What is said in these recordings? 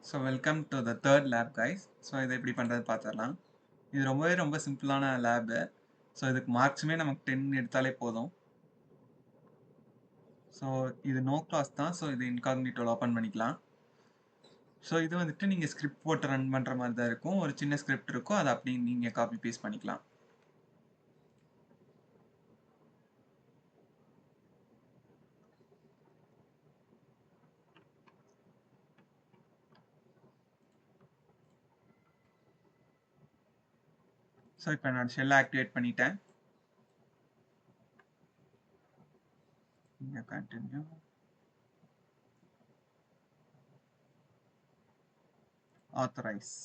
So welcome to the third lab guys. So இதை எப்படி பண்ணுறது பார்த்துடலாம். இது ரொம்ப சிம்பிளான லேபு. ஸோ இதுக்கு மார்க்ஸுமே நமக்கு 10 எடுத்தாலே போதும். ஸோ இது நோ கிளாஸ் தான். ஸோ இது இன்காக்னிட்டோவில் ஓப்பன் பண்ணிக்கலாம். ஸோ இது வந்துட்டு நீங்கள் ஸ்கிரிப்ட் போட்டு ரன் பண்ணுற மாதிரி தான் இருக்கும். ஒரு சின்ன ஸ்கிரிப்ட் இருக்கும், அதை அப்படி நீங்கள் காப்பி பேஸ்ட் பண்ணிக்கலாம். ஸோ இப்போ நான் ஷெல்லை ஆக்டிவேட் பண்ணிட்டேன். இங்கே கண்டினியூ. ஆத்தரைஸ்.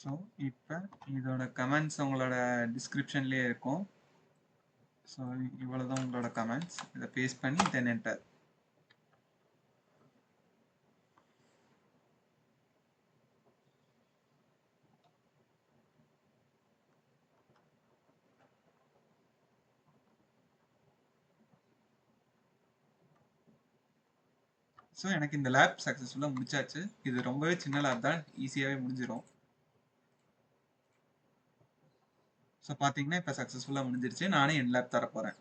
ஸோ இப்போ இதோட கமெண்ட்ஸ் உங்களோட டிஸ்கிரிப்ஷன்லேயே இருக்கும். ஸோ இவ்வளோ தான் உங்களோட கமெண்ட்ஸ். இதை பேஸ்ட் பண்ணி தென் என்டர். ஸோ எனக்கு இந்த லேப் சக்ஸஸ்ஃபுல்லாக முடிச்சாச்சு. இது ரொம்பவே சின்ன லேப் தான், ஈஸியாகவே முடிஞ்சிடும். ஸோ பார்த்தீங்கன்னா இப்போ சக்ஸஸ்ஃபுல்லாக முடிஞ்சிருச்சு. நானே என் லேப் தர போகிறேன்.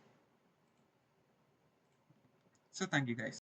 So thank you guys.